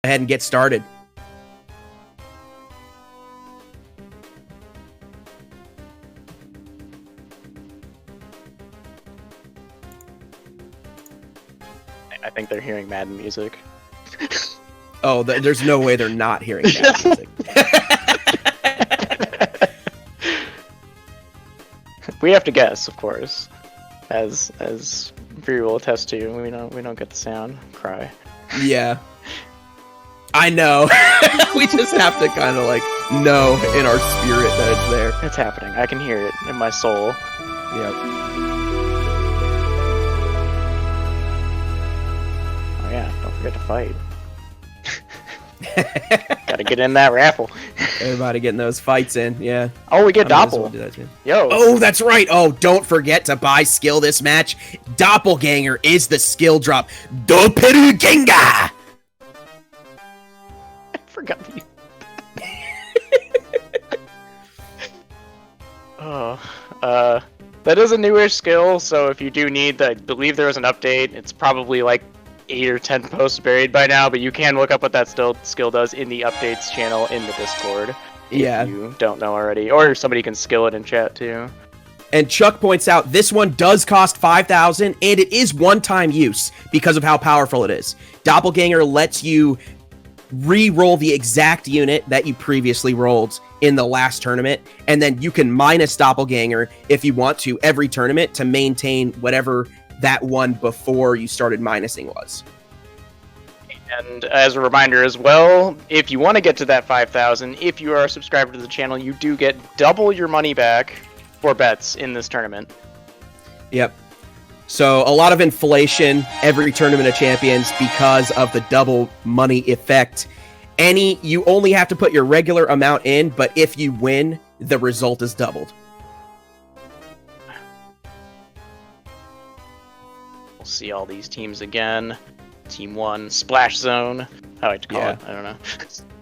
ahead and get started. I think they're hearing Madden music. Oh, there's no way they're not hearing Madden music. We have to guess, of course, as Bree will attest to. We don't get the sound. Cry. Yeah, I know. We just have to kind of like know in our spirit that it's there. It's happening. I can hear it in my soul. Yep. Oh yeah, don't forget to fight. Gotta get in that raffle. Everybody getting those fights in, yeah. Oh, we get Doppel. Yo. Oh, that's right. Oh, don't forget to buy skill this match. Doppelganger is the skill drop. Doppelganger! I forgot you. Oh, that is a newish skill, so if you do need that, I believe there was an update. It's probably like 8 or 10 posts buried by now, but you can look up what that skill does in the updates channel in the Discord. Yeah. If you don't know already, or somebody can skill it in chat too. And Chuck points out this one does cost 5,000 and it is one-time use because of how powerful it is. Doppelganger lets you re-roll the exact unit that you previously rolled in the last tournament, and then you can minus Doppelganger if you want to every tournament to maintain whatever that one before you started minusing was. And as a reminder as well, if you want to get to that 5,000, if you are a subscriber to the channel, you do get double your money back for bets in this tournament. Yep. So a lot of inflation every Tournament of Champions because of the double money effect. You only have to put your regular amount in, but if you win, the result is doubled. We'll see all these teams again. Team 1, Splash Zone. I like to call it. I don't know.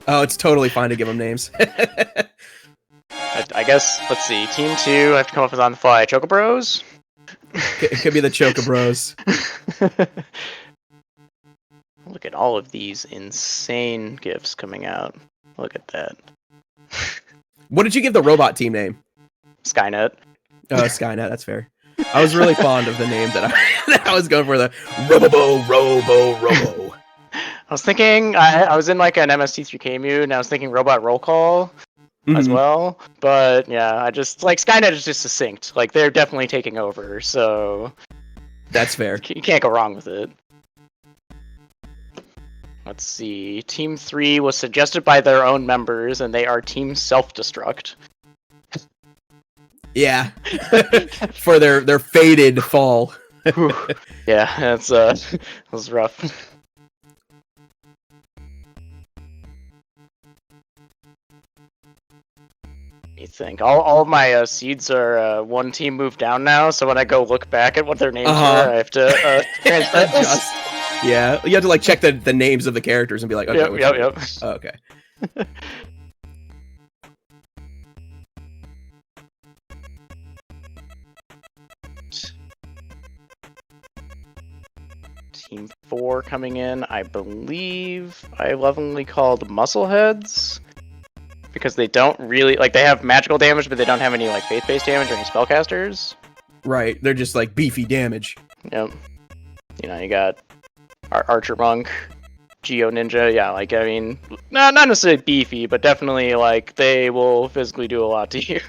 Oh, it's totally fine to give them names. I guess, let's see. Team 2, I have to come up with on the fly. Choco Bros? It could be the Choco Bros. Look at all of these insane gifts coming out. Look at that. What did you give the robot team name? Skynet. Oh, Skynet, that's fair. I was really fond of the name that I was going for, the Robo. I was thinking, I was in like an MST3K mood, and I was thinking Robot Roll Call as well. But yeah, I just, like, Skynet is just succinct. Like, they're definitely taking over, so... That's fair. You can't go wrong with it. Let's see. Team 3 was suggested by their own members, and they are Team Self-Destruct. Yeah. For their faded fall. Yeah, that was rough. You think all of my seeds are one team moved down now, so when I go look back at what their names are, I have to transfer this. Yeah, you have to like check the names of the characters and be like, okay, yep. Oh, okay. Team 4 coming in, I believe I lovingly called Muscleheads. Because they don't really, like, they have magical damage, but they don't have any, like, faith-based damage or any spellcasters. Right, they're just, like, beefy damage. Yep. You know, you got Archer Monk, Geo Ninja, yeah, like, I mean, not necessarily beefy, but definitely, like, they will physically do a lot to you.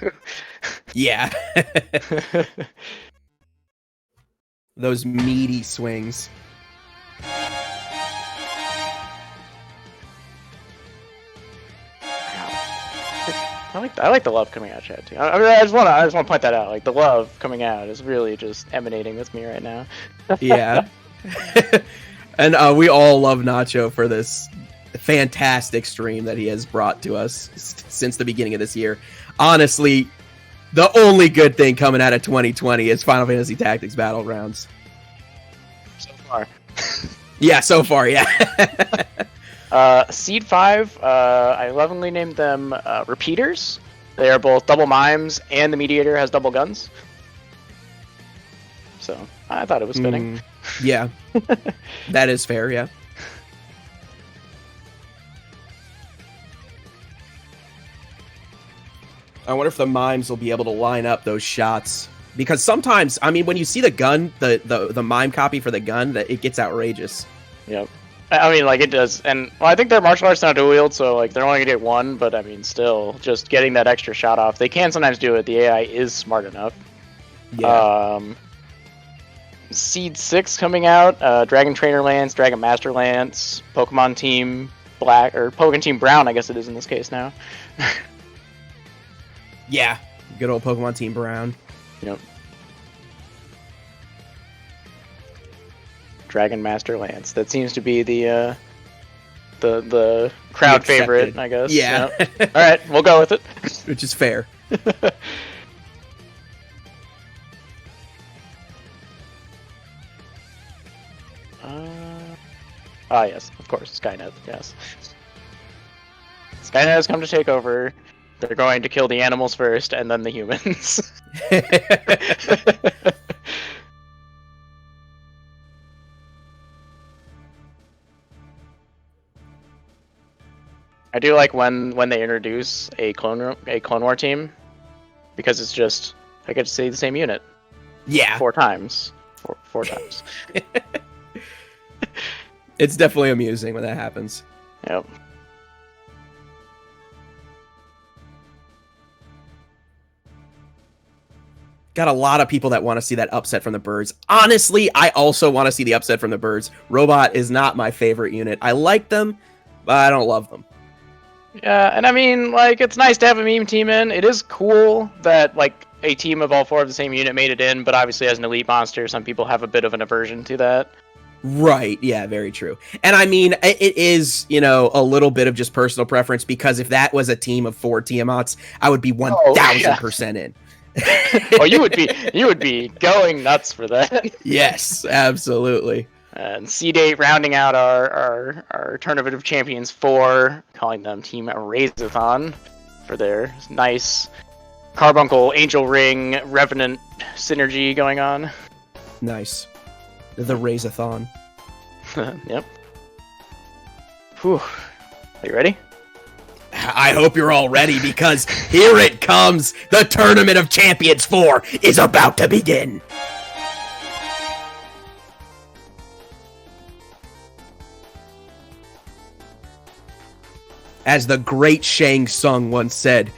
Yeah. Those meaty swings. I like the love coming out, chat too. I mean, I just want to point that out. Like, the love coming out is really just emanating with me right now. Yeah. And we all love Nacho for this fantastic stream that he has brought to us since the beginning of this year. Honestly, the only good thing coming out of 2020 is Final Fantasy Tactics Battlegrounds. So far. Yeah, so far, yeah. Seed 5, I lovingly named them Repeaters. They are both double mimes, and the Mediator has double guns. So, I thought it was fitting. Yeah. That is fair, yeah. I wonder if the mimes will be able to line up those shots. Because sometimes, I mean, when you see the gun, the mime copy for the gun, that it gets outrageous. Yep. I mean, like, it does. And, well, I think their martial arts now dual wield, so, like, they're only gonna get one, but, I mean, still, just getting that extra shot off. They can sometimes do it. The AI is smart enough. Yeah. Seed 6 coming out. Dragon Trainer Lance, Dragon Master Lance, Pokemon Team Black, or Pokemon Team Brown, I guess it is in this case now. Yeah. Good old Pokemon Team Brown. Yep. Dragon Master Lance. That seems to be the crowd favorite, I guess. Yeah. Yep. All right, we'll go with it. Which is fair. Yes, of course, Skynet. Yes. Skynet has come to take over. They're going to kill the animals first, and then the humans. I do like when they introduce a Clone War team, because it's just I get to see the same unit. Yeah. 4 times. Four times. It's definitely amusing when that happens. Yep. Got a lot of people that want to see that upset from the birds. Honestly, I also want to see the upset from the birds. Robot is not my favorite unit. I like them, but I don't love them. Yeah, and I mean, like, it's nice to have a meme team in. It is cool that, like, a team of all 4 of the same unit made it in, but obviously as an elite monster, some people have a bit of an aversion to that. Right, yeah, very true. And I mean, it is, you know, a little bit of just personal preference, because if that was a team of 4 Tiamats, I would be 1000% in. Oh, you would be going nuts for that. Yes, absolutely. And Seed 8 rounding out our Tournament of Champions 4, calling them Team Razathon for their nice Carbuncle, Angel Ring, Revenant synergy going on. Nice. The Razathon. Yep. Whew. Are you ready? I hope you're all ready, because here it comes! The Tournament of Champions 4 is about to begin! As the great Shang Tsung once said,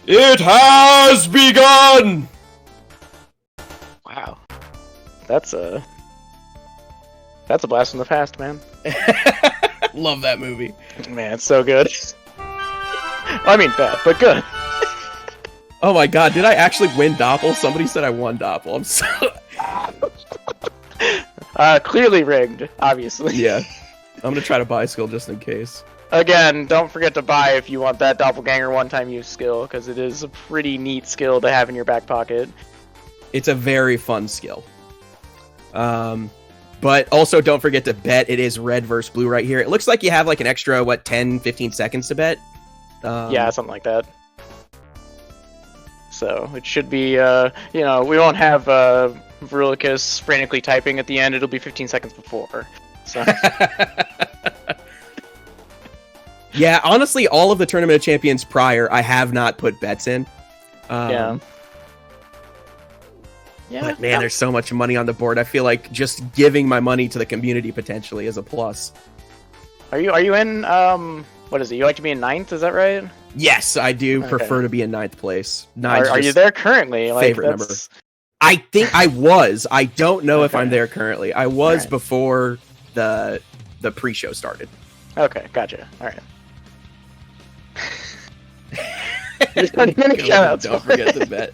"It has begun!" Wow. That's a blast from the past, man. Love that movie. Man, it's so good. I mean, bad, but good. Oh my god, did I actually win Doppel? Somebody said I won Doppel. I'm so... Clearly rigged, obviously. Yeah. I'm gonna try to buy skill just in case. Again, don't forget to buy if you want that Doppelganger one-time use skill, because it is a pretty neat skill to have in your back pocket. It's a very fun skill. But also don't forget to bet. It is red versus blue right here. It looks like you have like an extra, 10, 15 seconds to bet? Yeah, something like that. So, it should be, we won't have Verilicus frantically typing at the end. It'll be 15 seconds before. So. Yeah, honestly, all of the Tournament of Champions prior, I have not put bets in. Yeah. But man, there's so much money on the board. I feel like just giving my money to the community potentially is a plus. Are you in, what is it? You like to be in 9th, is that right? Yes, I do prefer to be in 9th place. Are you there currently? Favorite number. I think I was. I don't know if I'm there currently. I was before the pre-show started. Okay, gotcha. All right. Don't forget to bet.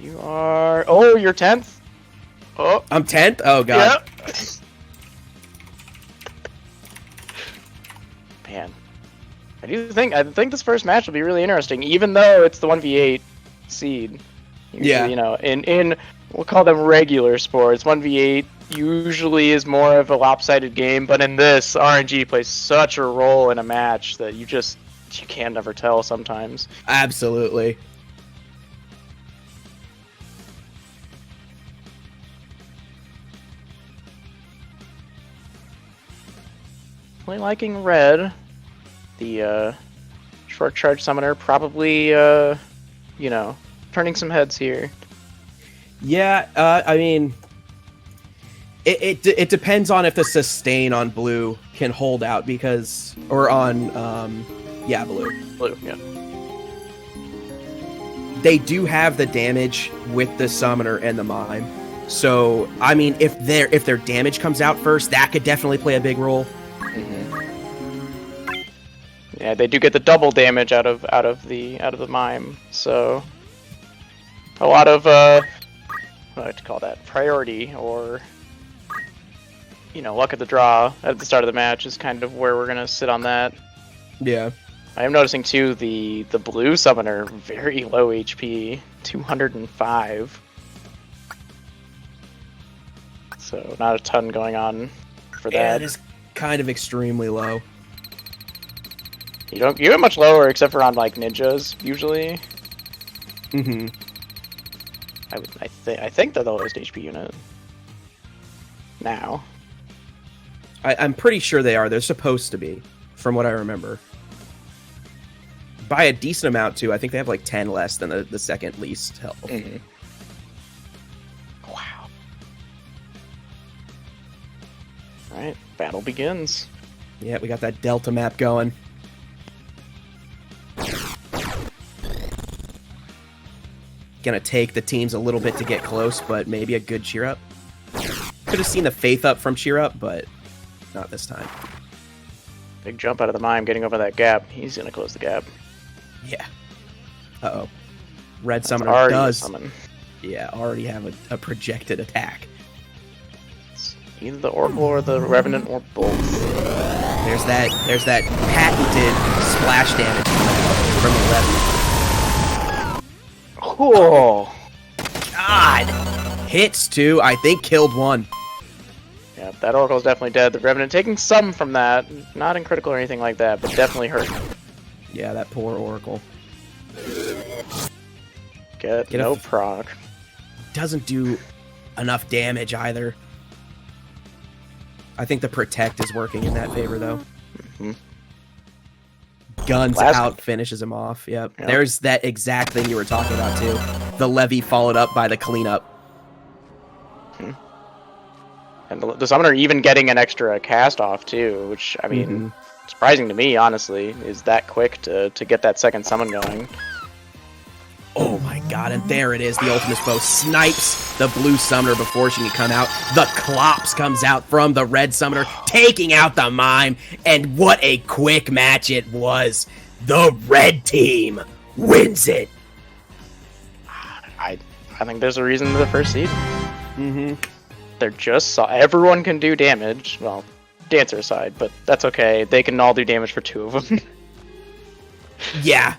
You are... Oh, you're 10th? Oh. I'm 10th? Oh, God. Yep. Man. I think this first match will be really interesting, even though it's the 1v8 seed. Usually, in we'll call them regular sports, 1v8 usually is more of a lopsided game, but in this, RNG plays such a role in a match that you can never tell sometimes. Absolutely. Really liking red. The Short charge summoner, probably, you know, turning some heads here. Yeah, I mean, it depends on if the sustain on blue can hold out because, or on, blue. Blue, yeah. They do have the damage with the summoner and the mime. So, I mean, if their damage comes out first, that could definitely play a big role. Mm-hmm. Yeah, they do get the double damage out of the mime. So a lot of what do I like to call that, priority, or luck of the draw at the start of the match is kind of where we're gonna sit on that. Yeah. I am noticing too the blue summoner, very low HP, 205. So not a ton going on for that. Yeah, it is kind of extremely low. You get much lower except for on like ninjas usually. Mm-hmm. I think they're the lowest HP unit now. I'm pretty sure they are. They're supposed to be, from what I remember. By a decent amount too. I think they have like 10 less than the second least health. Mm-hmm. Wow. Alright, battle begins. Yeah, we got that Delta map going. Gonna take the teams a little bit to get close, but maybe a good cheer up. Could have seen the faith up from cheer up, but not this time. Big jump out of the mime, getting over that gap. He's gonna close the gap. Yeah. Uh-oh. Red That's Summoner already does. Summon. Yeah, already have a projected attack. It's either the Oracle or the Revenant or both. There's that patented splash damage from the left. Cool. God! Hits too. I think killed one. Yeah, that Oracle's definitely dead. The Revenant taking some from that. Not in critical or anything like that, but definitely hurt. Yeah, that poor Oracle. Get no proc. Doesn't do enough damage either. I think the Protect is working in that favor, though. Mm-hmm. Guns out, finishes him off. Yep. There's that exact thing you were talking about, too. The Levy followed up by the Cleanup. Hmm. And the Summoner even getting an extra cast off, too, which, I mean, surprising to me, honestly, is that quick to get that second summon going. Oh my god, and there it is. The Ultimate Bow snipes the blue summoner before she can come out. The Clops comes out from the red summoner, taking out the mime. And what a quick match it was. The red team wins it. I think there's a reason to the first seed. Mm-hmm. They're just... Everyone can do damage. Well, Dancer aside, but that's okay. They can all do damage for two of them. Yeah.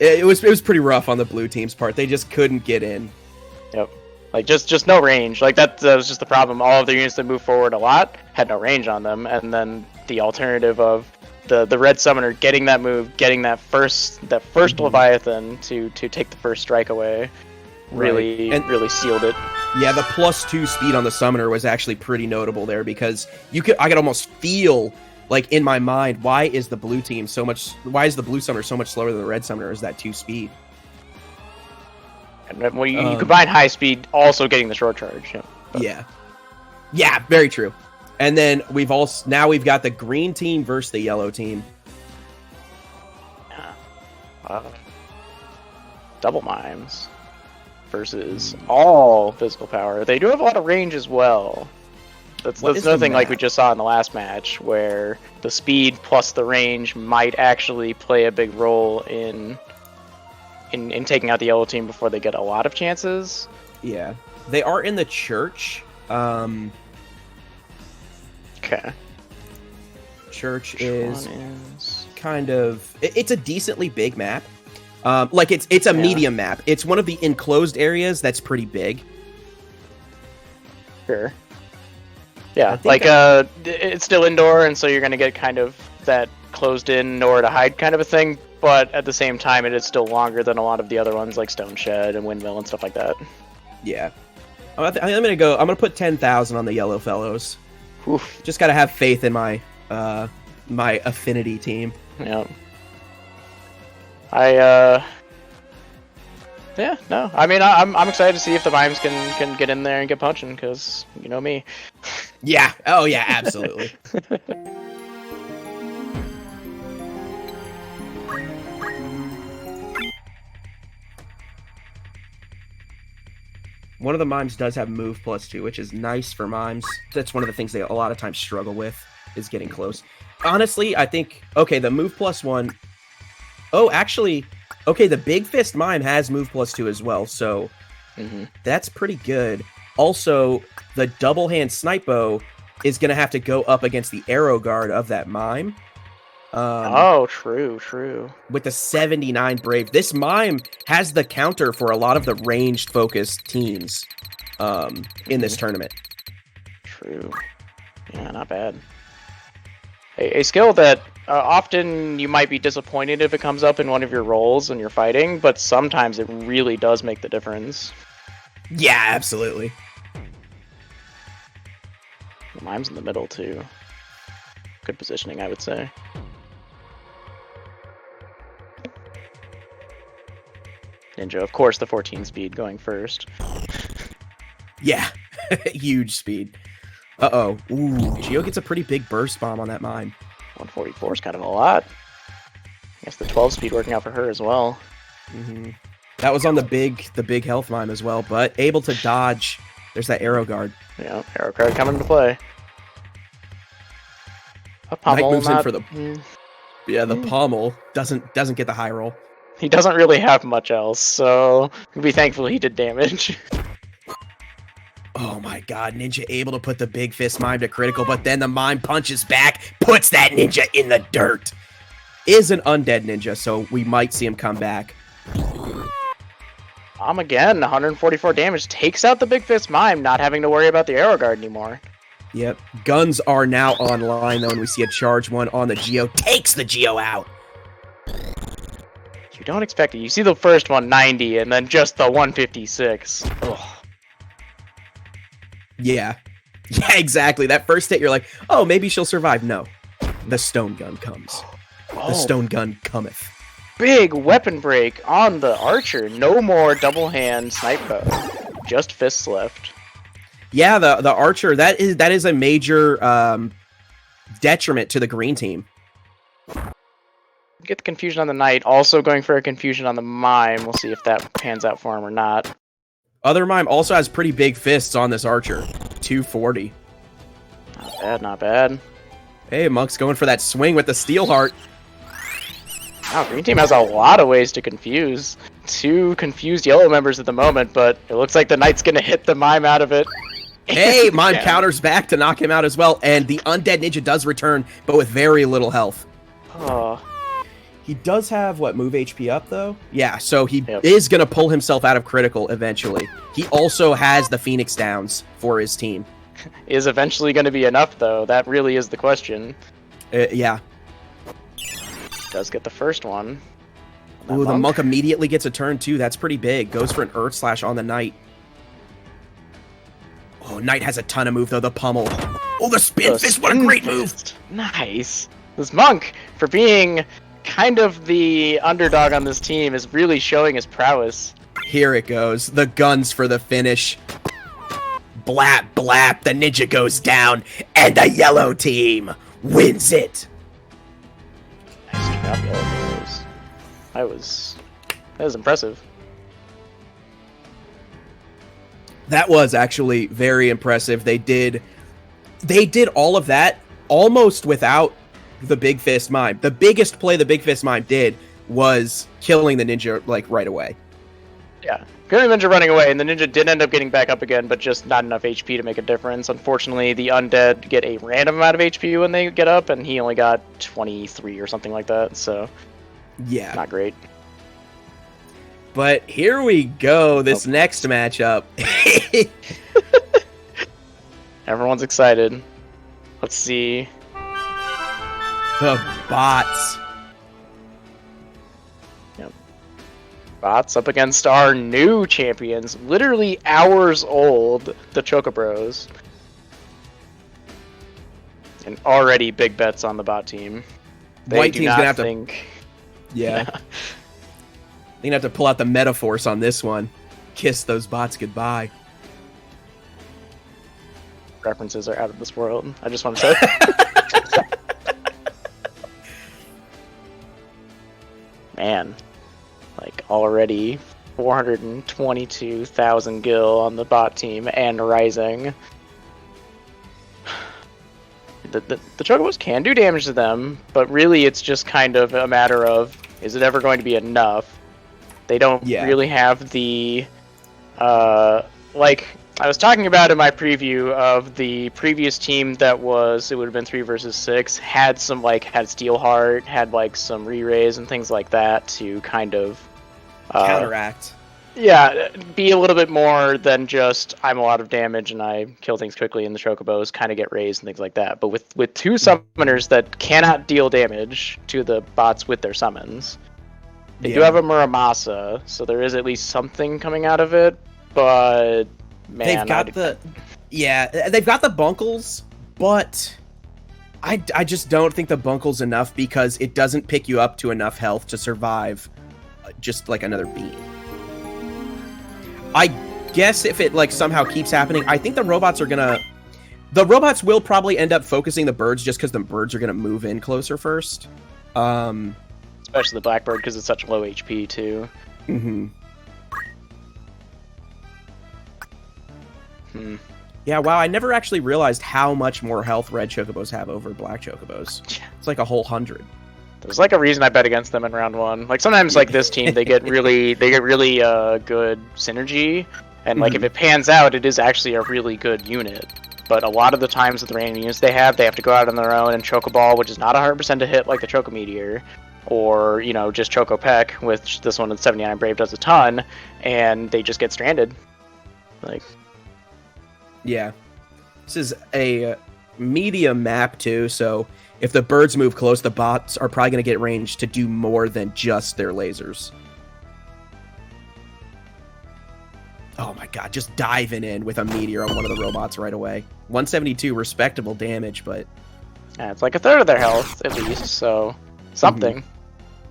It was pretty rough on the blue team's part. They just couldn't get in. Yep. Like, just no range. Like, that was just the problem. All of the units that moved forward a lot had no range on them, and then the alternative of the red summoner getting that move, getting that first Leviathan to take the first strike away, really sealed it. Yeah, the +2 speed on the summoner was actually pretty notable there because I could almost feel, like, in my mind, why is the blue summoner so much slower than the red summoner? Is that 2 speed? And when you combine high speed, also getting the short charge. Yeah, very true. And then we've got the green team versus the yellow team. Double mimes versus all physical power. They do have a lot of range as well. That's another thing, like we just saw in the last match, where the speed plus the range might actually play a big role in taking out the yellow team before they get a lot of chances. Yeah, they are in the church. Okay. Church is kind of... It's a decently big map. Like, it's a medium map. It's one of the enclosed areas that's pretty big. Sure. Yeah, like, it's still indoor, and so you're going to get kind of that closed-in, nowhere to hide kind of a thing, but at the same time, it is still longer than a lot of the other ones, like Stone Shed and Windmill and stuff like that. Yeah. I'm going to put 10,000 on the yellow fellows. Oof. Just got to have faith in my my affinity team. Yeah. Yeah, no. I mean, I'm excited to see if the mimes can get in there and get punching, because you know me. Yeah. Oh yeah, absolutely. One of the mimes does have move +2, which is nice for mimes. That's one of the things they a lot of times struggle with, is getting close. Honestly, I think, okay, the move +1... Oh, actually, okay, the Big Fist mime has move +2 as well, so that's pretty good. Also, the double hand snipe bow is going to have to go up against the arrow guard of that mime. Oh, true. With the 79 brave, this mime has the counter for a lot of the ranged focused teams in this tournament. True. Yeah, not bad. A skill that often you might be disappointed if it comes up in one of your roles when you're fighting, but sometimes it really does make the difference. Yeah, absolutely. The mime's in the middle too. Good positioning, I would say. Ninja, of course, the 14 speed going first. Yeah, huge speed. Uh-oh. Ooh, Geo gets a pretty big burst bomb on that mime. 144 is kind of a lot. I guess the 12 speed working out for her as well. That was on the big health mime as well, but able to dodge. There's that arrow guard. Yeah, arrow guard coming into play. A pommel, Knight moves in for the the pommel doesn't get the high roll. He doesn't really have much else, so be thankful he did damage. Oh my god, Ninja able to put the big fist mime to critical, but then the mime punches back, puts that Ninja in the dirt. Is an undead Ninja, so we might see him come back. Again, 144 damage, takes out the big fist mime, not having to worry about the arrow guard anymore. Yep, guns are now online though, and we see a charge one on the Geo, takes the Geo out. You don't expect it. You see the first one, 90, and then just the 156. Ugh. Yeah, exactly. That first hit, you're like, oh, maybe she'll survive. No, the stone gun comes. The stone gun cometh. Big weapon break on the archer. No more double hand snipe bow. Just fists left. Yeah, the archer, that is a major detriment to the green team. Get the confusion on the knight. Also going for a confusion on the mime. We'll see if that pans out for him or not. Other mime also has pretty big fists on this archer. 240. Not bad, not bad. Hey, Monk's going for that swing with the steel heart. Wow, green team has a lot of ways to confuse. 2 confused yellow members at the moment, but it looks like the knight's going to hit the mime out of it. Hey, mime counters back to knock him out as well, and the undead ninja does return, but with very little health. Oh. He does have, what, move HP up, though? Yeah, so he is going to pull himself out of critical eventually. He also has the Phoenix Downs for his team. Is eventually going to be enough, though? That really is the question. Yeah. Does get the first one. Ooh, the monk immediately gets a turn, too. That's pretty big. Goes for an Earth Slash on the knight. Oh, knight has a ton of move, though. The pummel. Oh, the spin fist. What a great move. Nice. This monk, for being kind of the underdog on this team, is really showing his prowess. Here it goes. The guns for the finish. Blap, blap. The ninja goes down, and the yellow team wins it. Nice job, yellow boys. That was impressive. That was actually very impressive. They did all of that almost without the Big Fist Mime. The biggest play the Big Fist Mime did was killing the ninja, like, right away. Yeah. Killing the ninja running away, and the ninja did end up getting back up again, but just not enough HP to make a difference. Unfortunately, the undead get a random amount of HP when they get up, and he only got 23 or something like that, so... Yeah. Not great. But here we go, this next matchup. Everyone's excited. Let's see. The bots. Yep. Bots up against our new champions, literally hours old, the Chocobros. And already big bets on the bot team. They White do team's not gonna have think... to. Yeah. They're gonna have to pull out the Metaforce on this one. Kiss those bots goodbye. References are out of this world. I just want to say. Man, like already 422,000 gil on the bot team and rising. The Chocobos can do damage to them, but really it's just kind of a matter of, is it ever going to be enough? They don't really have the, like, I was talking about in my preview of the previous team that was, it would have been 3 versus 6, had some, like, had Steelheart, had, like, some re-raise and things like that to kind of... counteract. Yeah, be a little bit more than just, I'm a lot of damage and I kill things quickly, and the Chocobos kind of get raised and things like that. But with 2 summoners that cannot deal damage to the bots with their summons, they do have a Muramasa, so there is at least something coming out of it, but... Man, they've got they've got the bunkles, but I just don't think the bunkle's enough because it doesn't pick you up to enough health to survive just like another beam. I guess if it like somehow keeps happening, I think the robots will probably end up focusing the birds just because the birds are gonna move in closer first. Especially the Blackbird because it's such low HP too. Mm-hmm. Yeah, wow, I never actually realized how much more health red Chocobos have over black Chocobos. It's like a whole 100. There's like a reason I bet against them in round 1. Like sometimes like this team they get really good synergy, and like if it pans out it is actually a really good unit. But a lot of the times with the random units they have to go out on their own and Chocoball, which is not 100% to hit like the Chocometeor, or you know just Chocopeck, which this one with 79 Brave does a ton, and they just get stranded. Like. Yeah. This is a medium map, too, so if the birds move close, the bots are probably going to get range to do more than just their lasers. Oh my god, just diving in with a meteor on one of the robots right away. 172, respectable damage, but... Yeah, it's like a third of their health, at least, so something.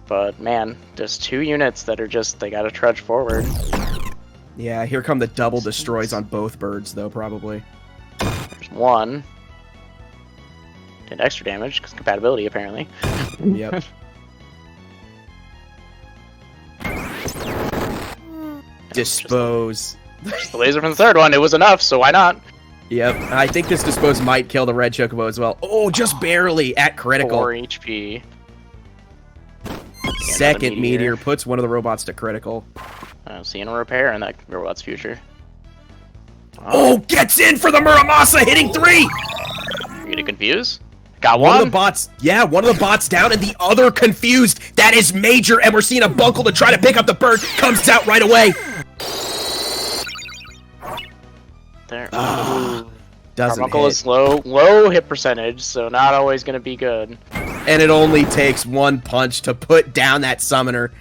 But, man, just 2 units that are just, they gotta trudge forward. Yeah, here come the double destroys on both birds, though, probably. There's 1. Did extra damage, because compatibility, apparently. Yep. Dispose. Just the laser from the third one, it was enough, so why not? Yep, I think this Dispose might kill the red Chocobo as well. Oh, just barely at critical. 4 HP. Second meteor puts one of the robots to critical. Seeing a repair in that robot's future. Oh, gets in for the Muramasa, hitting 3! You getting confused? Got one? One of the bots, yeah, one of the bots down and the other confused. That is major, and we're seeing a bunkle to try to pick up the bird. Comes out right away. There. Doesn't Carbuncle is low hit percentage, so not always going to be good. And it only takes 1 punch to put down that summoner.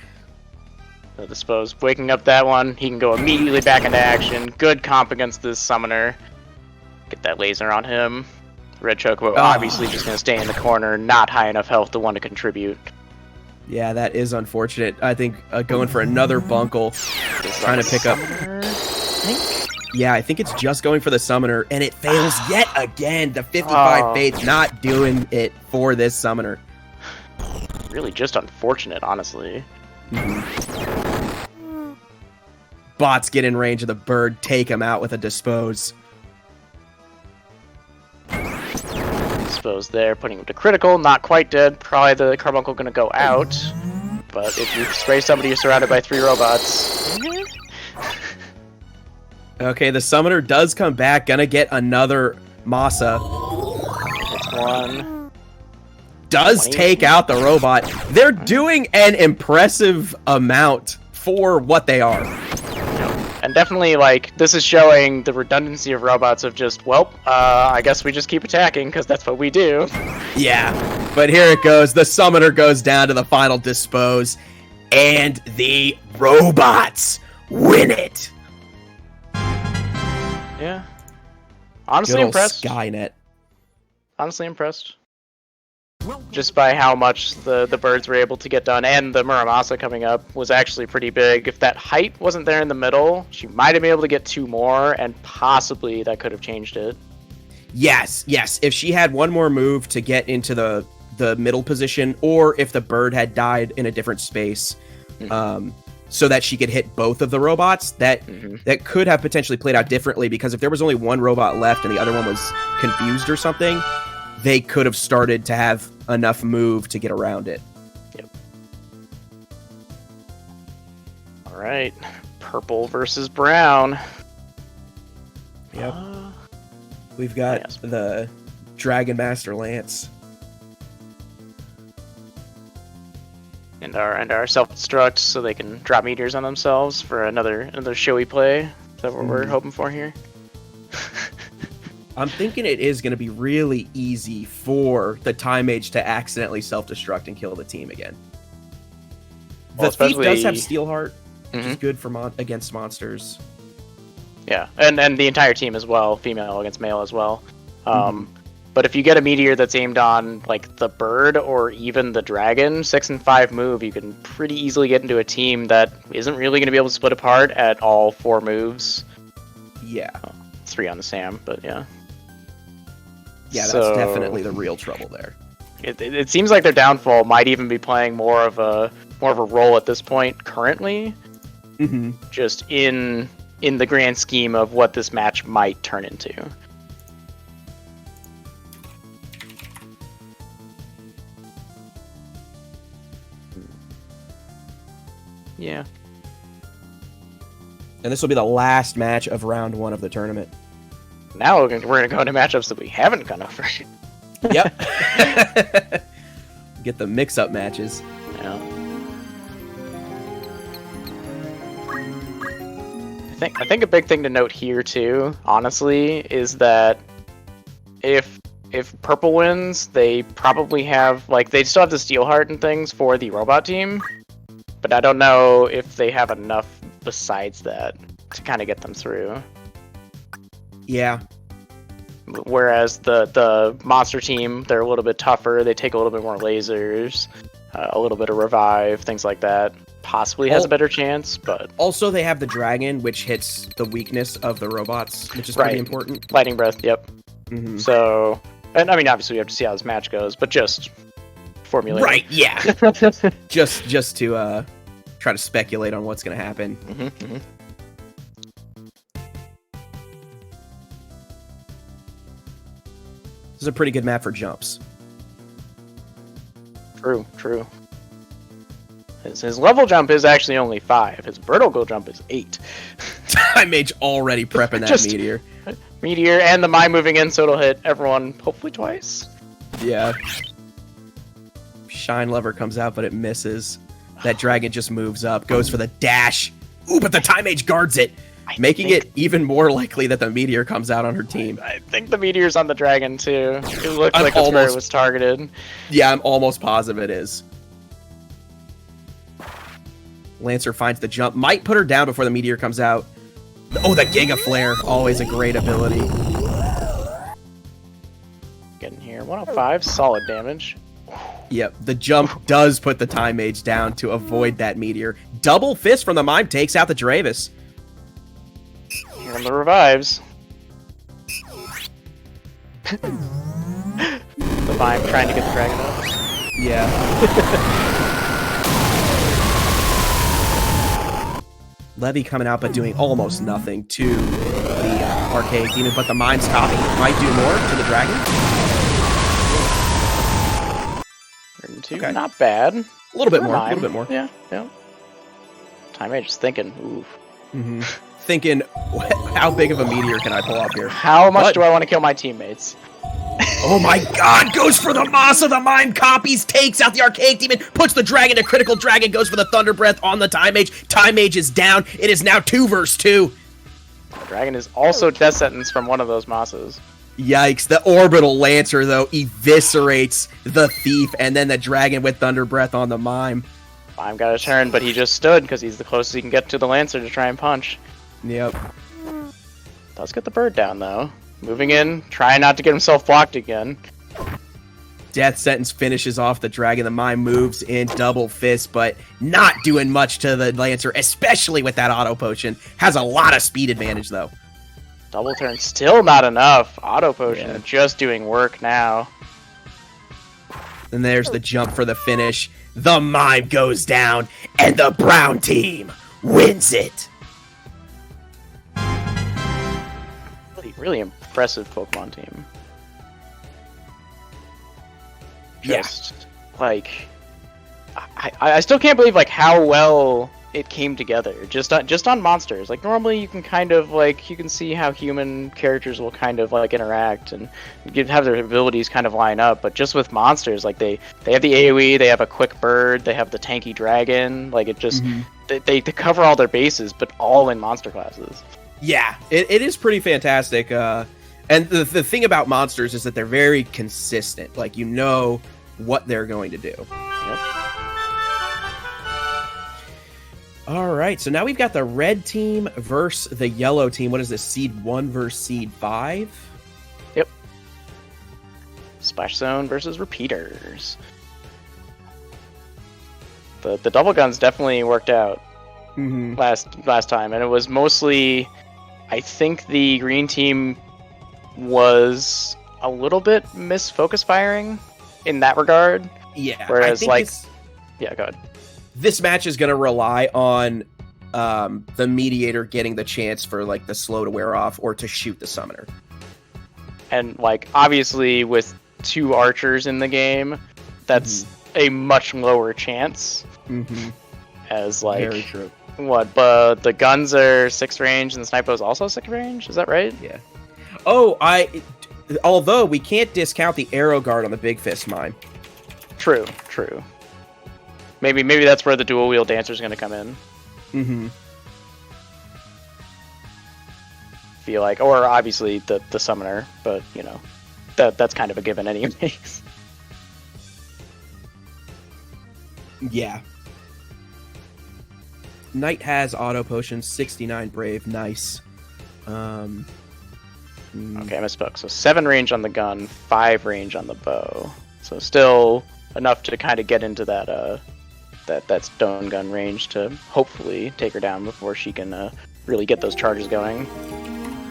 So Dispose waking up that one, he can go immediately back into action. Good comp against this summoner. Get that laser on him. Red Chocobo obviously just going to stay in the corner, not high enough health to want to contribute. Yeah, that is unfortunate. I think going for another bunkle, trying to pick up... Yeah, I think it's just going for the summoner, and it fails yet again. The 55 faith not doing it for this summoner. Really just unfortunate, honestly. Bots get in range of the bird, take him out with a Dispose. Dispose there, putting him to critical, not quite dead. Probably the Carbuncle gonna go out. But if you spray somebody, you're surrounded by 3 robots. Okay, the summoner does come back, gonna get another Masa. It's 1. Does 20. Take out the robot. They're doing an impressive amount for what they are. And definitely, like, this is showing the redundancy of robots of just, well, I guess we just keep attacking, because that's what we do. Yeah, but here it goes. The summoner goes down to the final Dispose, and the robots win it. Yeah. Honestly impressed. Skynet. honestly impressed. Just by how much the birds were able to get done, and the Muramasa coming up was actually pretty big. If that height wasn't there in the middle, she might have been able to get 2 more, and possibly that could have changed it. Yes. If she had one more move to get into the middle position, or if the bird had died in a different space, so that she could hit both of the robots, that could have potentially played out differently, because if there was only one robot left and the other one was confused or something, they could have started to have enough move to get around it. Yep. All right. Purple versus brown. Yep. We've got the Dragon Master Lance. And our self-destruct, so they can drop meteors on themselves for another showy play. Is that what we're hoping for here? I'm thinking it is going to be really easy for the Time Mage to accidentally self-destruct and kill the team again. The Thief does have Steelheart, which is good for against monsters. Yeah, and the entire team as well, female against male as well. But if you get a meteor that's aimed on like the bird or even the dragon, 6 and 5 move, you can pretty easily get into a team that isn't really going to be able to split apart at all 4 moves. Yeah. 3 on the Sam, but yeah. Yeah, that's definitely the real trouble there. It seems like their downfall might even be playing more of a role at this point currently. Just in the grand scheme of what this match might turn into. Yeah. And this will be the last match of round 1 of the tournament. Now we're going to go into matchups that we haven't gone over. Yep. Get the mix-up matches. Yeah. I think a big thing to note here too, honestly, is that if purple wins, they probably have they still have the Steelheart and things for the robot team, but I don't know if they have enough besides that to kind of get them through. Yeah. Whereas the monster team, they're a little bit tougher. They take a little bit more lasers, a little bit of revive, things like that. Possibly has a better chance, but also they have the dragon, which hits the weakness of the robots, which is pretty important. Lightning breath, yep. So, and I mean, obviously we have to see how this match goes, but just formulate. Right, yeah. just to try to speculate on what's going to happen. This is a pretty good map for jumps. True. His level jump is actually only 5. His vertical jump is 8. Time Mage already prepping that meteor. Meteor and the mine moving in, so it'll hit everyone hopefully twice. Yeah. Shine Lever comes out, but it misses. That dragon just moves up, goes for the dash. Ooh, but the Time Mage guards it, making it even more likely that the meteor comes out on her team. I think the meteor's on the dragon too. It looked like that's where it was targeted. Yeah, I'm almost positive it is. Lancer finds the jump, might put her down before the meteor comes out. Oh, the Giga Flare, always a great ability. Getting here, 105, solid damage. Yep, the jump does put the Time Mage down to avoid that meteor. Double fist from the Mime takes out the Dravis. Here on the revives. The Mime trying to get the dragon up. Yeah. Levy coming out, but doing almost nothing to the Archaic Demon, but the Mime's copy might do more to the dragon. Okay. Not bad. A little bit more. Yeah. Time Mage is thinking, ooh. Thinking, how big of a meteor can I pull up here? How much do I want to kill my teammates? Oh my god, goes for the Masa, the Mime copies, takes out the Archaic Demon, puts the dragon to critical dragon, goes for the Thunder Breath on the Time Mage. Time Mage is down. It is now 2 versus 2. The dragon is also death sentence from one of those Masas. Yikes, the Orbital Lancer, though, eviscerates the Thief, and then the dragon with Thunder Breath on the Mime. Mime got a turn, but he just stood, because he's the closest he can get to the Lancer to try and punch. Yep. Does get the bird down, though. Moving in, trying not to get himself blocked again. Death Sentence finishes off the dragon. The mime moves in double fist, but not doing much to the Lancer, especially with that auto potion. Has a lot of speed advantage, though. Double turn, still not enough. Auto potion just doing work now. And there's the jump for the finish. The mime goes down, and the brown team wins it. Really impressive Pokemon team. Just like I still can't believe like how well it came together just on monsters. Like normally you can kind of like you can see how human characters will kind of like interact and have their abilities kind of line up, but just with monsters, like they have the AoE, they have a quick bird, they have the tanky dragon, like it just they cover all their bases, but all in monster classes. Yeah, it is pretty fantastic. And the thing about monsters is that they're very consistent. Like, you know what they're going to do. Yep. All right, so now we've got the red team versus the yellow team. What is this, Seed 1 versus Seed 5? Yep. Splash Zone versus Repeaters. The double guns definitely worked out last time, and it was mostly, I think the green team was a little bit misfocus firing in that regard. Yeah. Whereas, like, yeah, go ahead. This match is going to rely on the mediator getting the chance for like the slow to wear off or to shoot the summoner. And like obviously with 2 archers in the game, that's a much lower chance. As like very true. What? But the guns are 6 range and the sniper is also 6 range. Is that right? Yeah. Oh, although we can't discount the arrow guard on the Big Fist mime. True. Maybe that's where the dual wheel dancer is going to come in. Feel like, or obviously the summoner, but you know, that's kind of a given anyways. Yeah. Knight has auto potion, 69 brave, nice. Okay, I misspoke. So 7 range on the gun, 5 range on the bow. So still enough to kind of get into that that stone gun range to hopefully take her down before she can really get those charges going.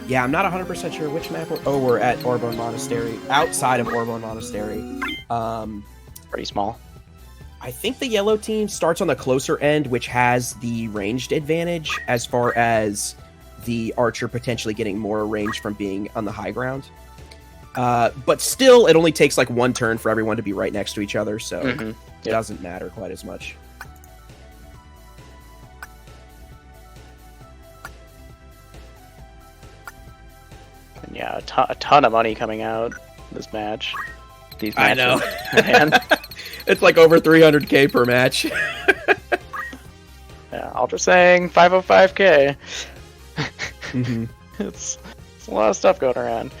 Yeah, I'm not 100% sure which map we're at Orbone Monastery. Outside of Orbone Monastery. Pretty small. I think the yellow team starts on the closer end, which has the ranged advantage as far as the archer potentially getting more range from being on the high ground. But still, it only takes like 1 turn for everyone to be right next to each other, so it doesn't matter quite as much. And yeah, a ton of money coming out this match. These matches, I know. Man. It's like over 300k per match. Yeah, Ultra saying 505k. It's a lot of stuff going around.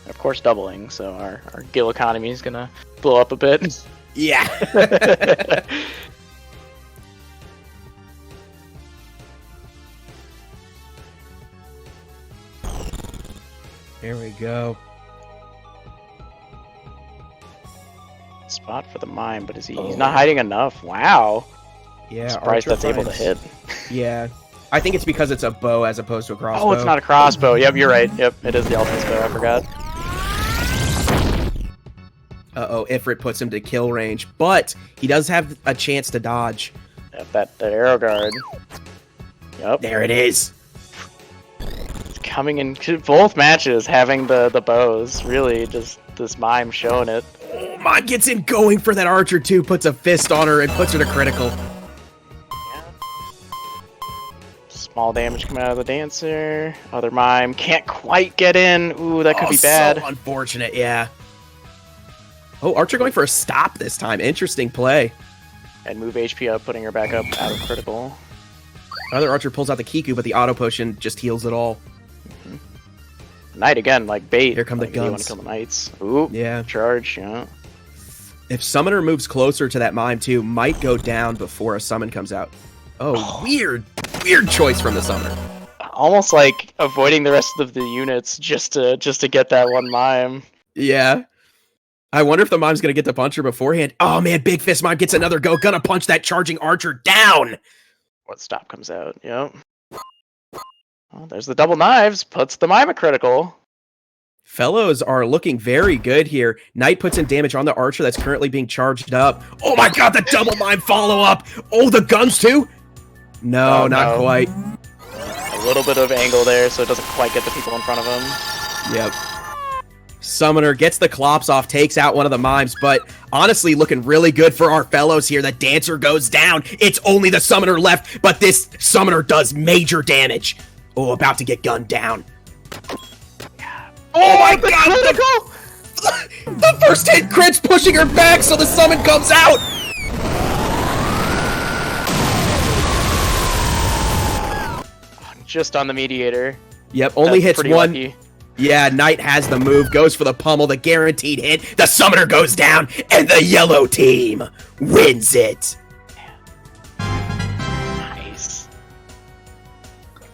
Of course, doubling, so our gil economy is gonna blow up a bit. Yeah. There we go. Spot for the mime, but he's not hiding enough. Wow. Yeah, surprised that's able to hit. Yeah. I think it's because it's a bow as opposed to a crossbow. Oh, it's not a crossbow. Yep, you're right. Yep, it is the ultimate bow. I forgot. Uh-oh, Ifrit puts him to kill range, but he does have a chance to dodge. Yep, that arrow guard. Yep. There it is. It's coming in both matches, having the bows. Really, just this mime showing it. Oh, Mime gets in going for that archer too, puts a fist on her and puts her to critical. Yeah. Small damage coming out of the dancer. Other mime can't quite get in. Ooh, that could be bad. So unfortunate, yeah. Oh, Archer going for a stop this time. Interesting play. And move HP up, putting her back up out of critical. Another Archer pulls out the Kiku, but the auto potion just heals it all. Knight again, like bait. Here come the You guns. want to kill the knights. Ooh, Yeah. charge, yeah. If Summoner moves closer to that Mime too, might go down before a summon comes out. Oh, weird choice from the Summoner. Almost like avoiding the rest of the units just to get that one mime. Yeah. I wonder if the mime's gonna get the puncher beforehand. Oh man, Big Fist Mime gets another go. Gonna punch that charging archer down. What stop comes out? Yep. Oh, there's the double knives. Puts the mime a critical. Fellows are looking very good here. Knight puts in damage on the archer that's currently being charged up. Oh my god, the double mime follow-up! Oh, the guns too? No, not quite. A little bit of angle there, so it doesn't quite get the people in front of him. Yep. Summoner gets the clops off, takes out one of the mimes, but honestly looking really good for our fellows here. The dancer goes down. It's only the summoner left, but this summoner does major damage. Oh, about to get gunned down. Oh my god! The first hit crit's pushing her back, so the summon comes out! Just on the mediator. Yep, only That's hits one. Lucky. Yeah, Knight has the move, goes for the pummel, the guaranteed hit. The summoner goes down, and the yellow team wins it. Nice.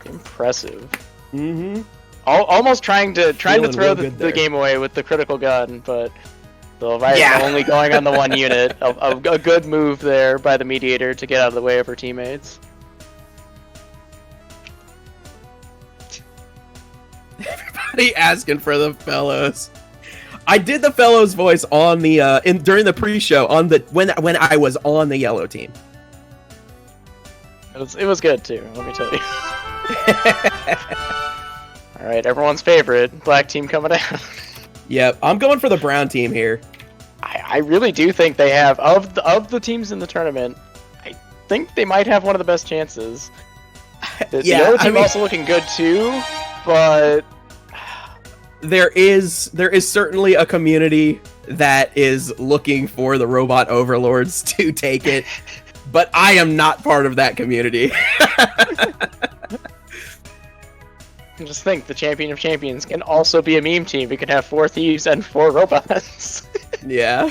Impressive. Mm-hmm. Almost trying to Feeling throw real good the there. game away with the critical gun, but the Leviathan only going on the one unit. A good move there by the mediator to get out of the way of her teammates. Everybody asking for the fellows. I did the fellows voice on the during the pre-show on the when I was on the yellow team. It was good too, let me tell you. Alright, everyone's favorite, black team coming out. Yep, I'm going for the brown team here. I really do think they have, of the teams in the tournament, I think they might have one of the best chances. The other team also looking good too, but there is certainly a community that is looking for the robot overlords to take it, but I am not part of that community. just think, the champion of champions can also be a meme team. We can have 4 thieves and 4 robots. Yeah.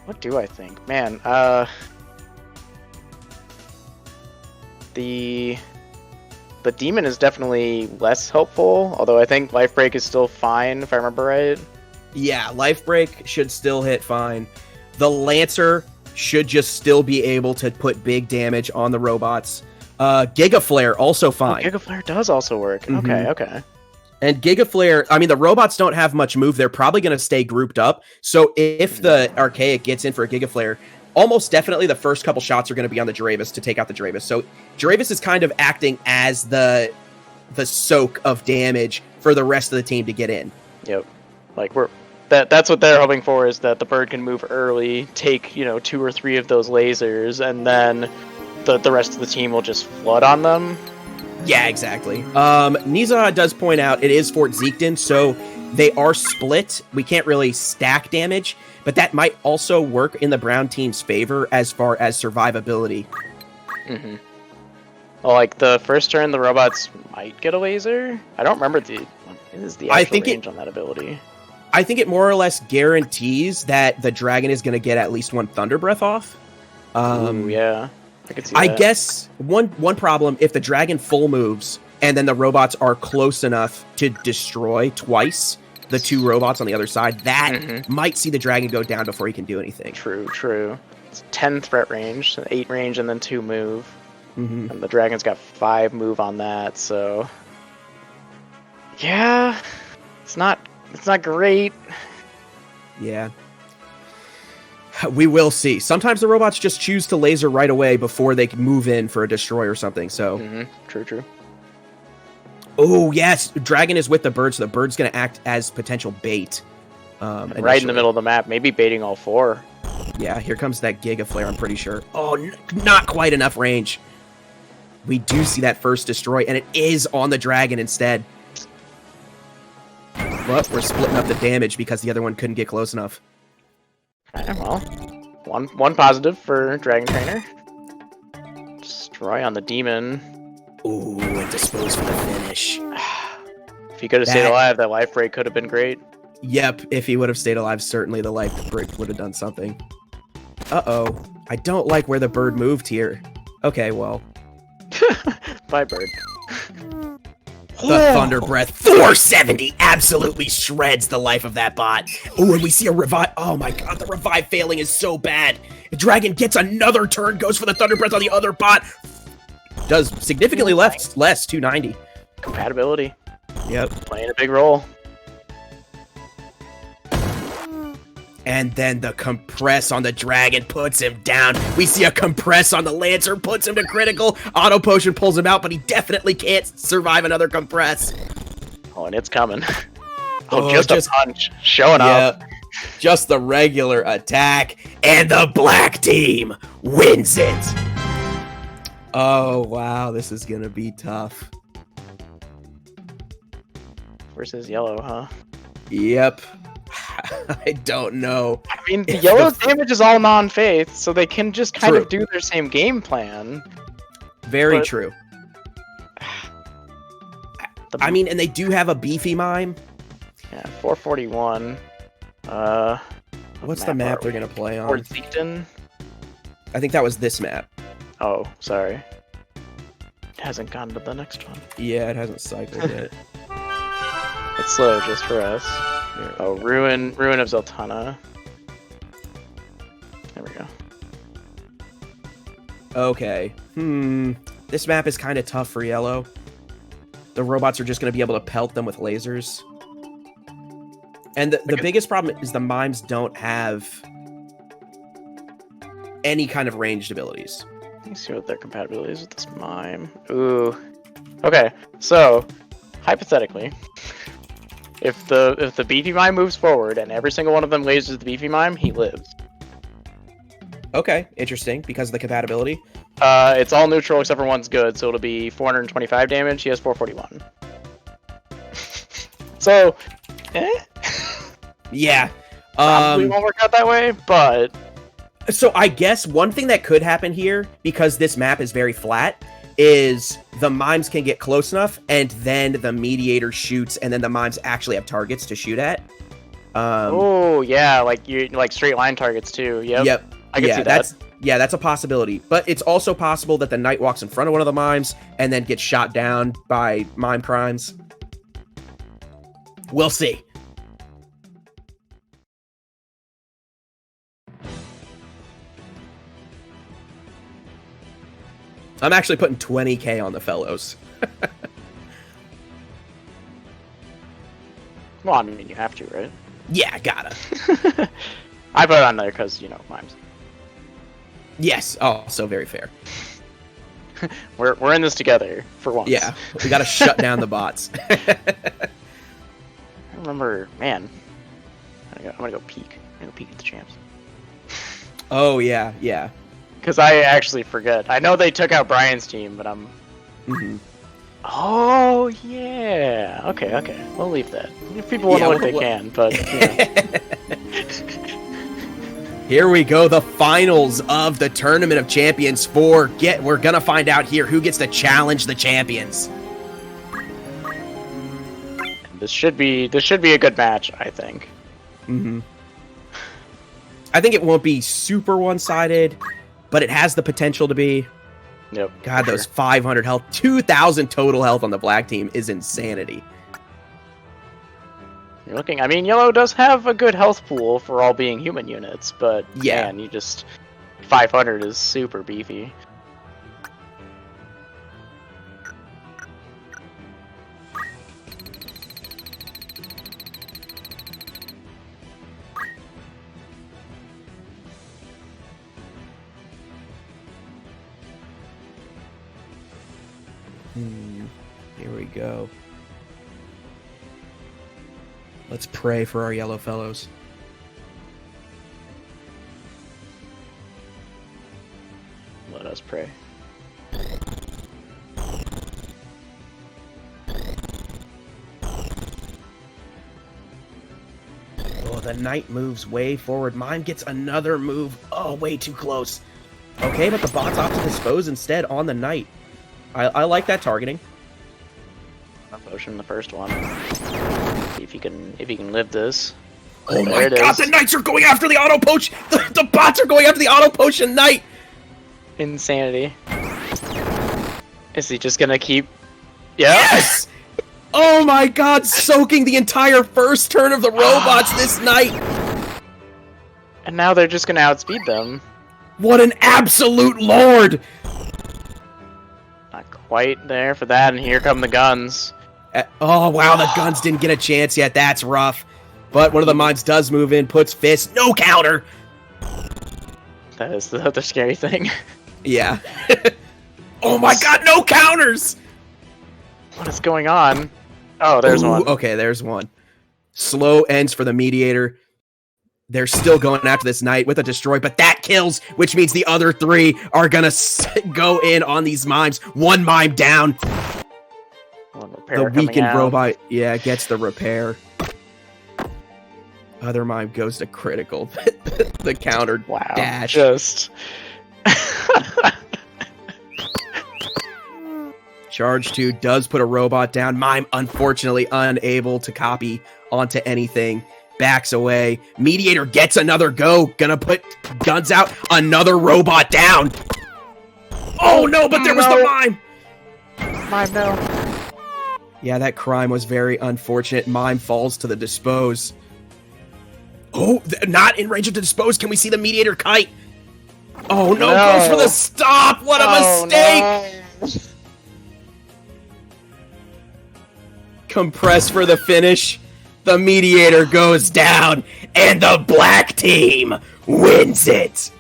What do I think? Man, the demon is definitely less helpful, although I think life break is still fine if I remember right. Yeah, life break should still hit fine. The Lancer should just still be able to put big damage on the robots. Giga Flare also fine. Giga Flare does also work. Mhm. Okay. And Giga Flare, I mean, the robots don't have much move. They're probably going to stay grouped up. So if the Archaic gets in for a Giga Flare, almost definitely the first couple shots are going to be on the Dravis to take out the Dravis. So Dravis is kind of acting as the soak of damage for the rest of the team to get in. Yep. Like that's what they're hoping for, is that the bird can move early, take 2 or 3 of those lasers, and then the rest of the team will just flood on them. Yeah, exactly. Niza does point out it is Fort Zeekden, so they are split. We can't really stack damage, but that might also work in the brown team's favor as far as survivability. Mm-hmm. Well, like the first turn, the robots might get a laser. I don't remember what is the actual range on that ability. I think it more or less guarantees that the dragon is going to get at least 1 Thunder Breath off. Yeah. I could see I that. guess one problem, if the dragon full moves and then the robots are close enough to destroy twice the 2 robots on the other side, that might see the dragon go down before he can do anything. True. It's 10 threat range, 8 range, and then 2 move. Mm-hmm. And the dragon's got 5 move on that, so yeah, it's not great. Yeah. We will see. Sometimes the robots just choose to laser right away before they can move in for a destroy or something, so... True. Oh, yes! Dragon is with the bird, so the bird's going to act as potential bait. Right in the middle of the map, maybe baiting all 4. Yeah, here comes that Giga Flare, I'm pretty sure. Oh, not quite enough range. We do see that first destroy, and it is on the dragon instead. But we're splitting up the damage because the other one couldn't get close enough. Well, one positive for Dragon Trainer. Destroy on the demon. Ooh, and dispose for the finish. If he could have stayed alive, that life break could have been great. Yep, if he would have stayed alive, certainly the life break would have done something. Uh-oh. I don't like where the bird moved here. Okay, well, Bye, bird. The Thunder Breath 470 absolutely shreds the life of that bot. Oh, and we see a revive. Oh my god, the revive failing is so bad. The dragon gets another turn, goes for the Thunder Breath on the other bot. Does significantly less, 290. Compatibility. Yep. Playing a big role. And then the compress on the dragon puts him down. We see a compress on the lancer, puts him to critical. Auto potion pulls him out, but he definitely can't survive another compress. Oh, and it's coming. Just a punch. Showing up. Just the regular attack. And the black team wins it. Oh, wow. This is going to be tough. Versus yellow, huh? Yep. I don't know. I mean, the yellow's damage is all non-faith, so they can just kind of do their same game plan. Very true. I mean, and they do have a beefy mime. Yeah, 441. What's the map they're gonna play on? Fort Seaton? I think that was this map. Oh, sorry. It hasn't gone to the next one. Yeah, it hasn't cycled yet. It's slow just for us. Oh, Ruin of Zeltana. There we go. Okay. This map is kind of tough for yellow. The robots are just going to be able to pelt them with lasers. And the biggest problem is the mimes don't have any kind of ranged abilities. Let me see what their compatibility is with this mime. Ooh. Okay, so, hypothetically... If the beefy mime moves forward and every single one of them lasers the beefy mime, he lives. Okay, interesting, because of the compatibility. It's all neutral except for one's good, so it'll be 425 damage. He has 441. So, Yeah. Probably won't work out that way, but... So I guess one thing that could happen here, because this map is very flat, is the mimes can get close enough, and then the mediator shoots, and then the mimes actually have targets to shoot at. Oh yeah, like straight line targets too. Yep. I can see that. That's a possibility. But it's also possible that the knight walks in front of one of the mimes and then gets shot down by mime crimes. We'll see. I'm actually putting 20k on the fellows. Well, I mean, you have to, right? Yeah, gotta. I put it on there because, mimes. Yes, so very fair. We're in this together, for once. Yeah, we gotta shut down the bots. I remember, man. I'm gonna go peek. I'm gonna go peek at the champs. Oh, yeah. Because I actually forget. I know they took out Brian's team, but I'm... Mm-hmm. Oh, yeah. Okay. We'll leave that. If people want to look, they can, but... Here we go, the finals of the Tournament of Champions 4. We're gonna find out here who gets to challenge the champions. This should be a good match, I think. Mm-hmm. I think it won't be super one-sided, but it has the potential to be. Yep. God, those 500 health, 2,000 total health on the black team is insanity. You're looking. I mean, yellow does have a good health pool for all being human units, but yeah, man, 500 is super beefy. Here we go. Let's pray for our yellow fellows. Let us pray. Oh, the knight moves way forward. Mine gets another move. Oh, way too close. Okay, but the bots opt to dispose instead on the knight. I like that targeting. Potion the first one. See if you can live this. Oh my god, the knights are going after the auto potion! The bots are going after the auto potion knight! Insanity. Is he just gonna keep... Yeah. Yes! Oh my god, soaking the entire first turn of the robots this night! And now they're just gonna outspeed them. What an absolute lord! Not quite there for that, and here come the guns. Oh wow, the guns didn't get a chance yet, that's rough. But one of the mines does move in, puts fist, no counter! That is the other scary thing. Yeah. Oh my god, no counters! What is going on? Oh, there's one. Okay, there's one. Slow ends for the mediator. They're still going after this knight with a destroy, but that kills, which means the other three are gonna go in on these mimes. One mime down. The weakened robot, yeah, gets the repair. Other mime goes to critical. The countered dash. Just... Charge 2 does put a robot down. Mime, unfortunately, unable to copy onto anything. Backs away. Mediator gets another go. Gonna put guns out. Another robot down. Oh no, but there was the mime. Mime, no. Yeah, that crime was very unfortunate. Mime falls to the dispose. Oh, not in range of the dispose. Can we see the mediator kite? Oh no, goes for the stop. What a mistake. No. Compress for the finish. The mediator goes down, and the black team wins it.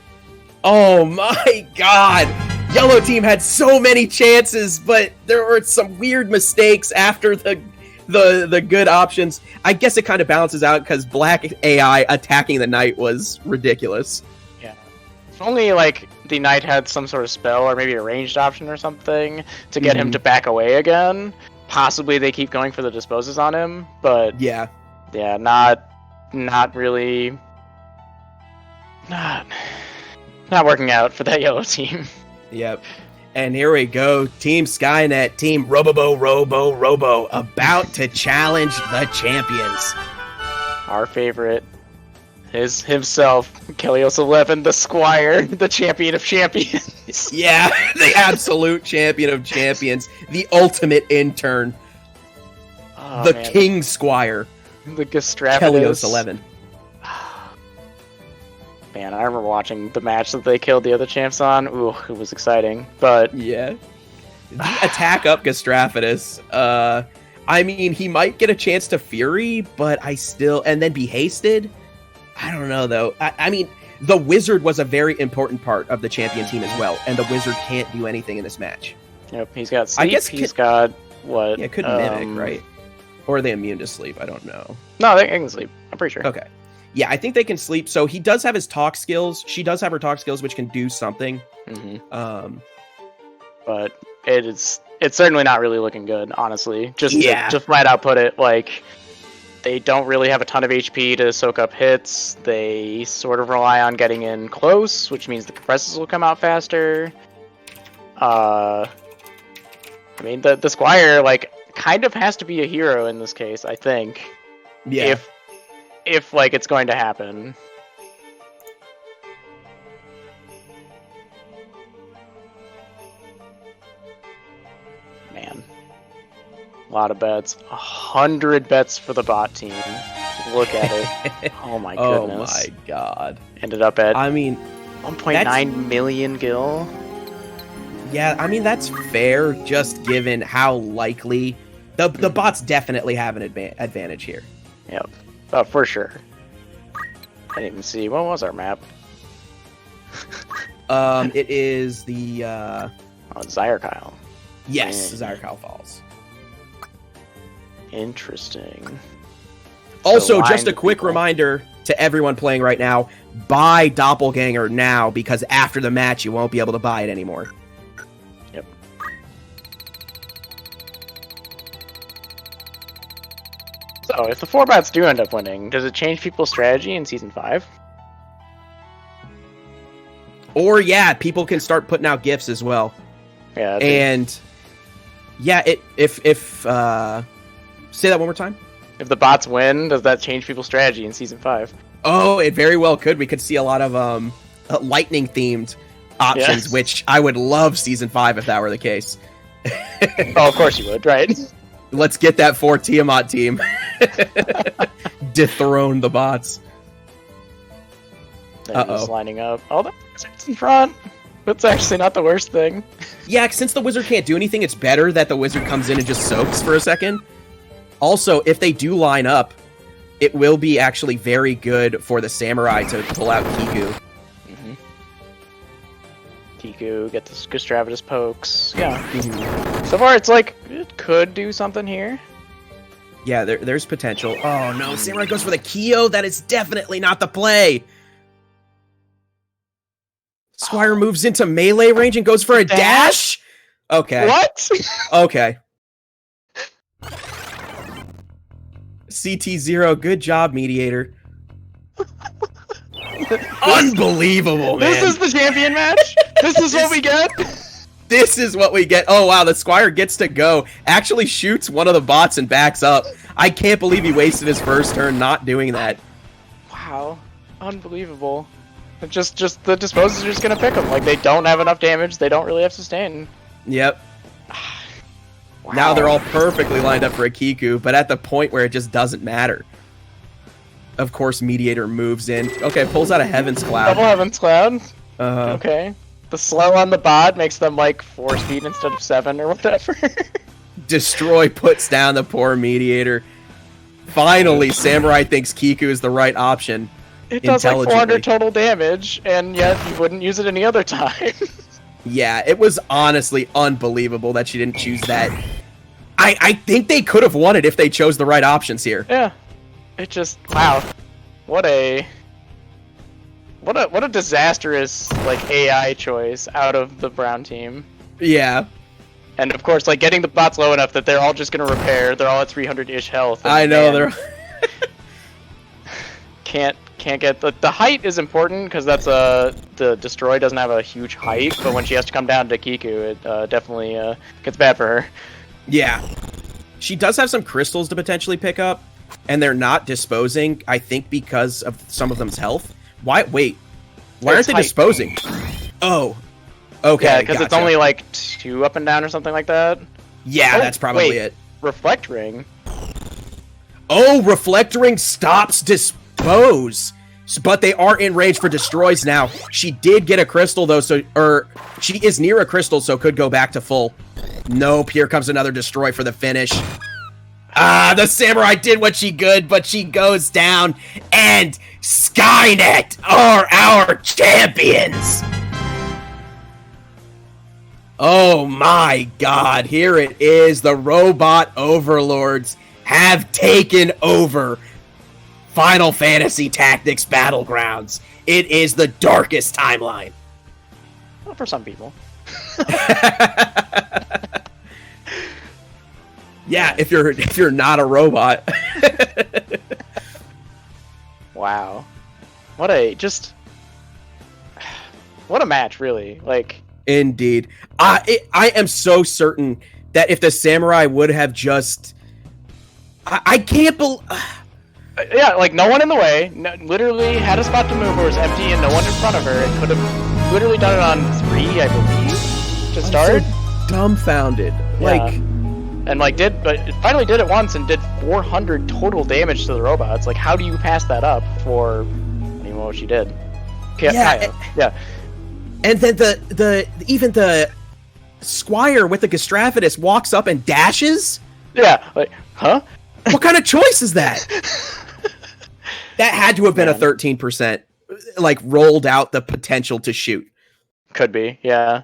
Oh my god. Yellow team had so many chances, but there were some weird mistakes after the good options. I guess it kind of balances out because black AI attacking the knight was ridiculous. Yeah. If only, like, the knight had some sort of spell or maybe a ranged option or something to get him to back away again. Possibly they keep going for the disposes on him, but yeah, not really, not working out for that yellow team. Yep. And here we go, Team Skynet, Team Robo, about to challenge the champions. Our favorite is himself, Kelios 11, the Squire, the champion of champions. Yeah, the absolute champion of champions, the ultimate intern, the King Squire, the Gastraphidus. Kelios 11. Man, I remember watching the match that they killed the other champs on. Ooh, it was exciting. But yeah, the attack up Gastraphidus. I mean, he might get a chance to Fury, but and then be hasted. I don't know, though. I mean, the Wizard was a very important part of the champion team as well, and the Wizard can't do anything in this match. Yep, he's got sleep, he's got what? Yeah, could mimic, right? Or are they immune to sleep? I don't know. No, they can sleep. I'm pretty sure. Okay. Yeah, I think they can sleep. So he does have his talk skills. She does have her talk skills, which can do something. But it's certainly not really looking good, honestly. Just flat out put it, like, they don't really have a ton of HP to soak up hits. They sort of rely on getting in close, which means the compresses will come out faster. I mean, the Squire, like, kind of has to be a hero in this case, I think. Yeah. If like, it's going to happen. Man. A lot of bets. 100 bets for the bot team. Look at it. Oh my goodness. Oh my god. Ended up at, I mean, 1.9 million gil. Yeah, I mean, that's fair, just given how likely... The bots definitely have an advantage here. Yep. Oh, for sure. I didn't even see. What was our map? It is the... Zyrkyle. Yes, Zyrkyle Falls. Interesting. Also, just a quick reminder to everyone playing right now, buy Doppelganger now, because after the match, you won't be able to buy it anymore. Yep. So, if the 4-bots do end up winning, does it change people's strategy in Season 5? Or, yeah, people can start putting out gifts as well. Yeah. And, yeah, say that one more time? If the bots win, does that change people's strategy in Season 5? Oh, it very well could. We could see a lot of lightning-themed options, which I would love Season 5 if that were the case. Oh, of course you would, right? Let's get that 4 Tiamat team. Dethrone the bots. Just lining up. Oh, the wizard's in front. That's actually not the worst thing. Yeah, since the wizard can't do anything, it's better that the wizard comes in and just soaks for a second. Also, if they do line up, it will be actually very good for the samurai to pull out Kiku. Mm-hmm. Kiku, get the Gustravitus pokes. Yeah. Mm-hmm. So far, it's like, it could do something here. Yeah, there's potential. Oh no, samurai goes for the Kyo. That is definitely not the play. Squire moves into melee range and goes for a dash? Okay. What? Okay. CT0, good job, mediator. Unbelievable, man. This is the champion match? This is what we get? This is what we get. Oh, wow, the Squire gets to go. Actually shoots one of the bots and backs up. I can't believe he wasted his first turn not doing that. Wow. Unbelievable. Just the disposers are just gonna pick them. Like, they don't have enough damage. They don't really have sustain. Yep. Wow. Now they're all perfectly lined up for a Kiku, but at the point where it just doesn't matter. Of course, Mediator moves in. Okay, pulls out a Heaven's Cloud. Double Heaven's Cloud? Uh-huh. Okay. The slow on the bot makes them like 4 speed instead of 7 or whatever. Destroy puts down the poor Mediator. Finally, Samurai thinks Kiku is the right option. It does like 400 total damage, and yet you wouldn't use it any other time. Yeah, it was honestly unbelievable that she didn't choose that. I think they could have won it if they chose the right options here. Yeah. It just, wow. What a disastrous, like, AI choice out of the Brown team. Yeah. And of course, like, getting the bots low enough that they're all just gonna repair. They're all at 300-ish health. I know, they're... Can't get... The height is important, because that's the Destroy doesn't have a huge height, but when she has to come down to Kiku, it definitely gets bad for her. Yeah. She does have some crystals to potentially pick up, and they're not disposing, I think because of some of them's health. Why? Wait. Why aren't they disposing? Oh. Okay, yeah, because it's only like 2 up and down or something like that. Yeah, that's probably it. Reflect Ring. Oh, Reflect Ring stops dispose. But they are in range for destroys now. She did get a crystal though, or she is near a crystal, so could go back to full. Nope, here comes another destroy for the finish. Ah, the samurai did what she could, but she goes down, and Skynet are our champions! Oh my god, here it is. The robot overlords have taken over Final Fantasy Tactics Battlegrounds. It is the darkest timeline. Well, for some people. Yeah, if you're not a robot. Wow. What a match, really. Like, indeed. I am so certain that if the samurai would have just I can't believe yeah, like, no one in the way, literally had a spot to move where it was empty and no one in front of her, and could have literally done it on 3, I believe, to start. I'm so dumbfounded. Yeah. But it finally did it once and did 400 total damage to the robots. Like, how do you pass that up for, what she did? Yeah. And then even the Squire with the Gustravitus walks up and dashes? Yeah, like, huh? What kind of choice is that? That had to have been a 13%, like, rolled out the potential to shoot. Could be, yeah.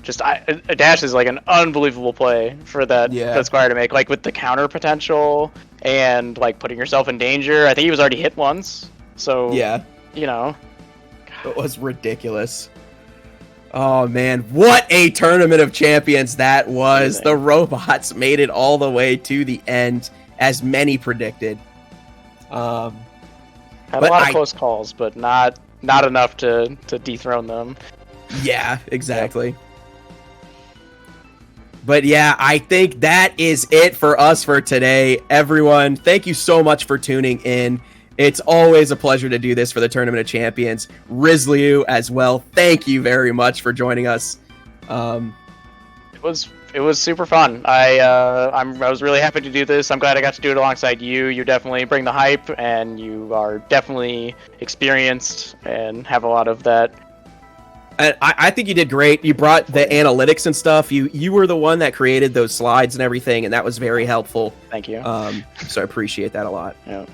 Just, a dash is, like, an unbelievable play for that Squire to make. Like, with the counter potential and, like, putting yourself in danger. I think he was already hit once, so, yeah. It was ridiculous. Oh, man. What a tournament of champions that was. The robots made it all the way to the end, as many predicted. Had a lot of close calls, but not enough to dethrone them. Yeah, exactly. Yep. But yeah, I think that is it for us for today. Everyone, thank you so much for tuning in. It's always a pleasure to do this for the Tournament of Champions. Rizliu as well, thank you very much for joining us. It it was super fun. I was really happy to do this. I'm glad I got to do it alongside you. You definitely bring the hype, and you are definitely experienced and have a lot of that. I think you did great. You brought the analytics and stuff. You were the one that created those slides and everything, and that was very helpful. Thank you. So I appreciate that a lot. Yeah.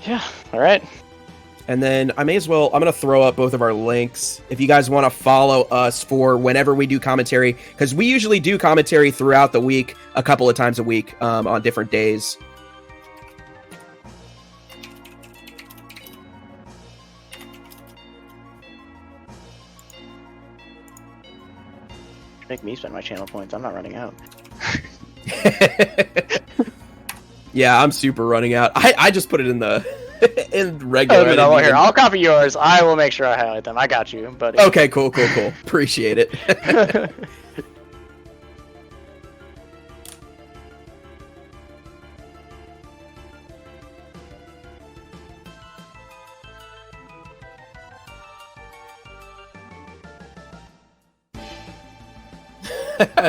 Yeah. All right. And then I'm going to throw up both of our links if you guys want to follow us for whenever we do commentary, because we usually do commentary throughout the week, a couple of times a week on different days. Make me spend my channel points. I'm not running out. Yeah, I'm super running out. I just put it in the in regular. No, here, I'll copy yours. I will make sure I highlight them. I got you, buddy. Okay, cool. Appreciate it.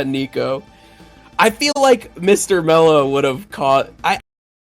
Nico. I feel like Mr. Mello would have caught. I